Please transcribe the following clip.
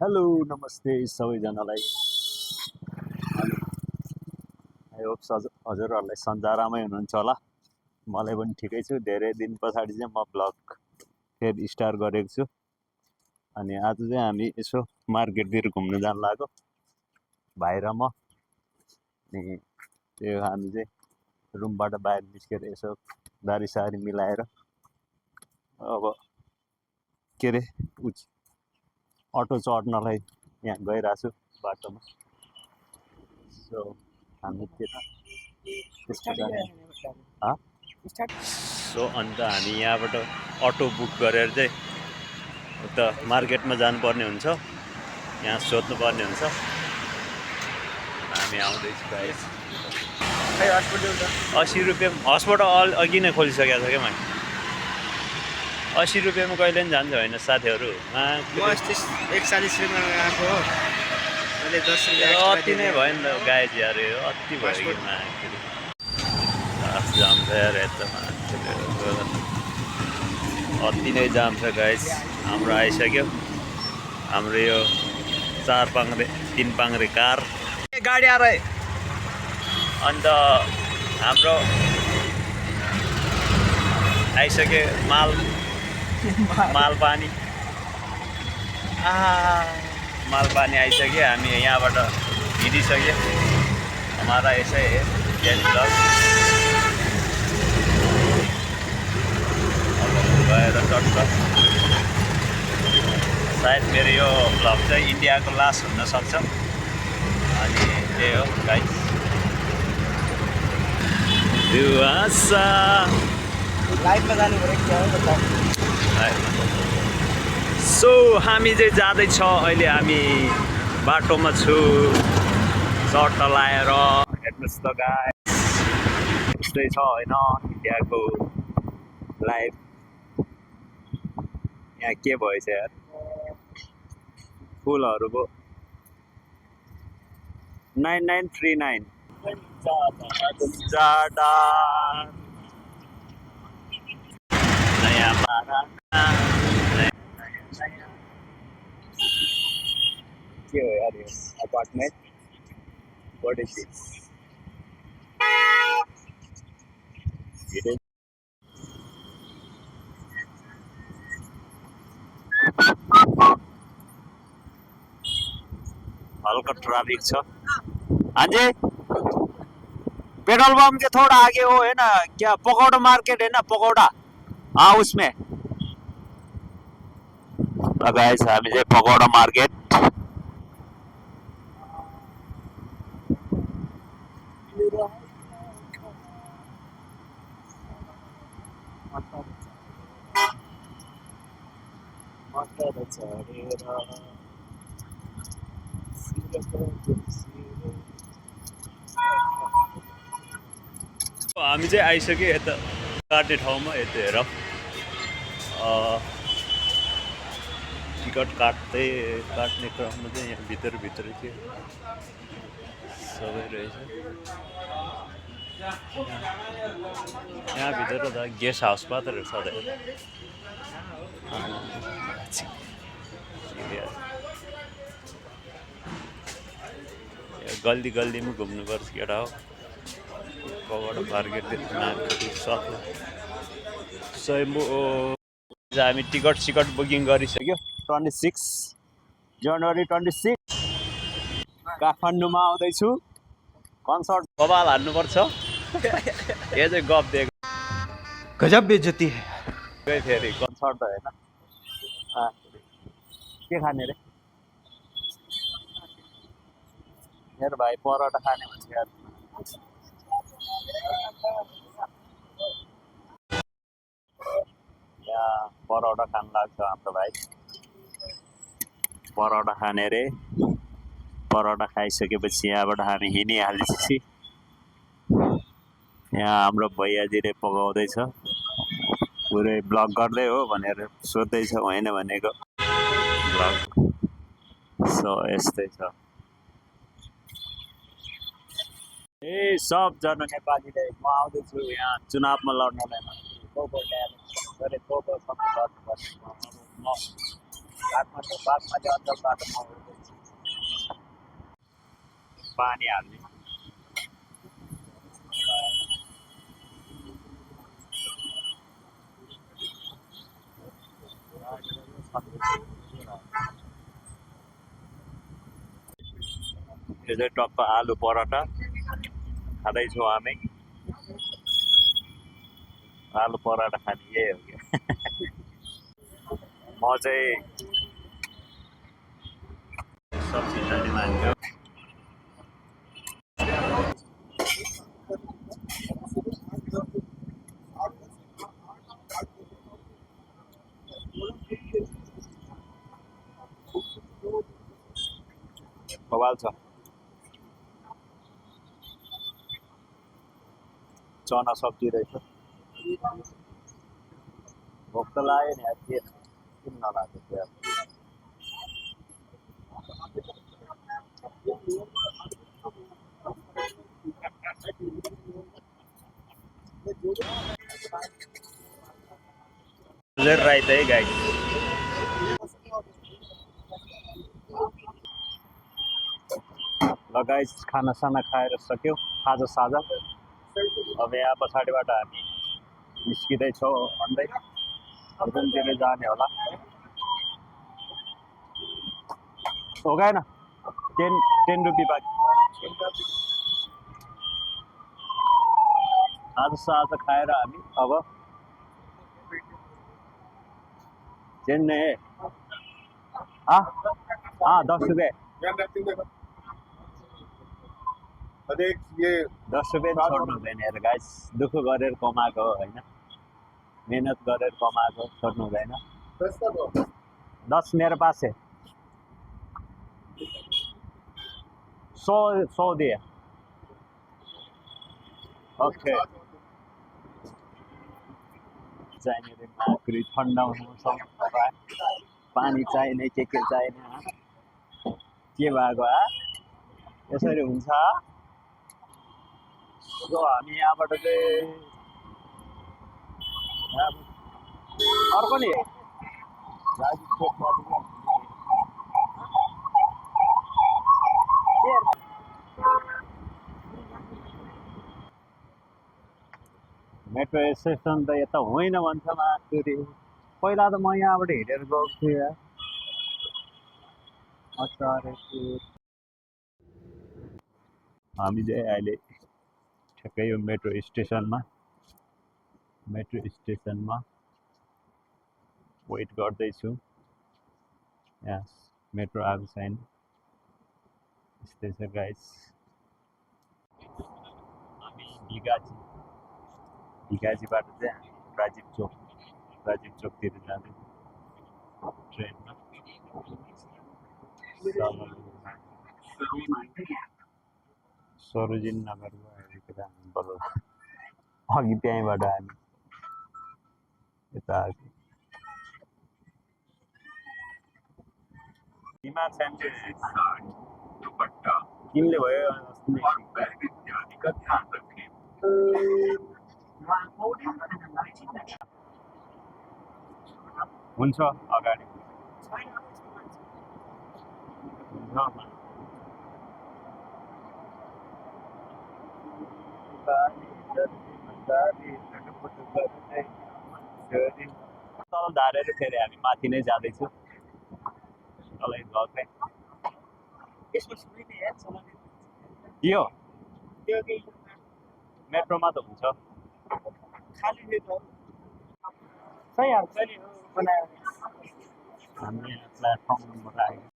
Hello नमस्ते सबैजनालाई। I hope हजुरहरूलाई सन्चै आरामै हुनुहुन्छ होला। मलाई पनि ठिकै छु। धेरै दिन पछाडि चाहिँ म ब्लग फेरि स्टार्ट गरेको छु। अनि आज चाहिँ हामी यसो मार्केटतिर घुम्न जान लाग्यो भाइ र म। अनि त्यो हामी चाहिँ रुमबाट बाहिर निस्केर यसो दारी सारी मिलाएर अब के अरे अटो चढ्नलाई यहाँ गइरहेको छु बाटोमा। सो हामी सो अन्त हामी यहाँबाट अटो बुक गरेर चाहिँ उता मार्केटमा जानुपर्ने हुन्छ, यहाँ सोध्नुपर्ने हुन्छ। हामी आउँदैछु गाइस। 80 रुपियाँ हस्पट अघि नै खोलिसकेको छ क्या मैले। 80 रुपियाँमा कहिले पनि जान्छ होइन साथीहरू। 41 रुपियाँ आएको हो, मैले 10 रुपियाँ अति नै भयो नि त गाइस यार, अति भयो कि मान्छेले जाम छ यार यता मान्छेले, अति नै जाम छ गाइस। हाम्रो आइसक्यो हाम्रो यो 4 पाङ्रे 3 पाङ्रे कार गाडी आ रहा है। अन्त हाम्रो आइसक्यो माल पानी आइसक्यो। हामी यहाँबाट हिँडिसक्यो। हमारा ऐसा है डेली ब्लग गएर चढ्छ। सायद मेरो यो ब्लग चाहिँ इन्डियाको लास्ट हुन सक्छ। अनि त्यही हो गाइस। लाइभमा जानु पऱ्यो क्या हो। सो हामी चाहिँ जाँदैछ अहिले। हामी बाटोमा छु सर्ट लाएर। हेर्नुहोस् त गाइस, यस्तै छ होइन इन्डियाको लाइफ। यहाँ के भएछ यार, फुलहरूको 9939 नयाँ पारा के हो यार यो अपार्टमेन्ट। What is this? हल्का ट्रैफिक छ। हाँ जी, पेट्रोल पंप के थोड़ा आगे वो है ना, क्या पकौड़ा मार्केट है ना, पकौड़ा, हाँ उसमें। तो गाइस हामी चाहिँ पकौड़ा मार्केट। हामी चाहिँ आइसक्यो यता काट्ने ठाउँमा। यता हेर टिकट काट्ने क्रममा चाहिँ यहाँ भित्र के सबै रहेछ। यहाँ भित्र त गेस्ट हाउस मात्र सधैँ गल्ली गल्लीमा घुम्नुपर्छ केटा हो। पकौडा मार्केट सक्यो। हामी टिकट बुकिङ गरिसक्यो। 26 जनवरी 26 काठमाडौँमा आउँदैछु। कन्सर्ट बबाल हान्नुपर्छ। यो चाहिँ गफ दिएको, गजब बेइज्जती है। फेरि कन्सर्ट त होइन। के खाने रे मेरो भाइ? परोटा खाने भन्छ यार। यहाँ परोटा खान लाग्छ हाम्रो भाइ। परोटा खाने रे। परोटा खाइसकेपछि यहाँबाट हामी हिँडिहाल्छौँ। यहाँ हाम्रो भैयाजीले पकाउँदैछ। पुरै ब्लग गर्दै हो भनेर सोध्दैछ, होइन भनेको ब्लग। सो यस्तै छ। ए सबजना नेपालीले म आउँदैछु यहाँ चुनावमा लड्नलाई। काठमाडौँ बागमती अञ्चलबाट म आउँदैछु। पानी हाल्ने यो चाहिँ टक्क आलु पराठा खाँदैछौँ हामी। आलु पराठा खाने यही हो क्या। म चाहिँ सब्जी खाने मान्छे हो। बवाल छ। चना सब्जी रहेछ। भोक त लाग्यो नि यार, के किन नलाग्यो त्यो यार। राइट है गाइस। ल गाइस, खानासाना खाएर सक्यो, खाजा साजा। अब यहाँ पछाडिबाट हामी निस्किँदैछौँ भन्दै अर्जुनतिर जाने होला। हो गएन 10 रुपियाँ बाँकी। आज साजा खाएर हामी अब चेन्नई। 10 रुपियाँ। 10 रुपियाँ छोड्नु हुँदैन यार गाइस, दुःख गरेर कमाएको हो होइन, मेहनत गरेर कमाएको छोड्नु हुँदैन। 10 मेरे पास है। 100 दिए। ओके। चाहिने माकुरी ठन्डा हुनु पानी चाहिने के चाहिने के भएको यसरी हुन्छ। सो हामी यहाँबाट चाहिँ अर्को नि मेट्रो स्टेसन त यता होइन भन्छ माकुरी। पहिला त म यहाँबाट हिँडेर गएको थिएँ यार। हामी चाहिँ अहिले ठ्याक्कै यो मेट्रो स्टेसनमा वेट गर्दैछु। यहाँ मेट्रो आएको छैन। यस्तै छ गाइस। हामी भिगाजीबाट चाहिँ हामी राजीव चोकतिर जाँदैछौँ ट्रेनमा। सरोजिनी नगरको आइपुगेर हामी बल्ल अघि त्यहीँबाट हामी यता आएको। हिमा किनले भयो हुन्छ अगाडि तल धारेर फेरि हामी माथि नै जाँदैछु। तलै गएकै यो मेट्रोमा त हुन्छ सही हाल्छ नि। हामीले प्लेटफर्मबाट आयो।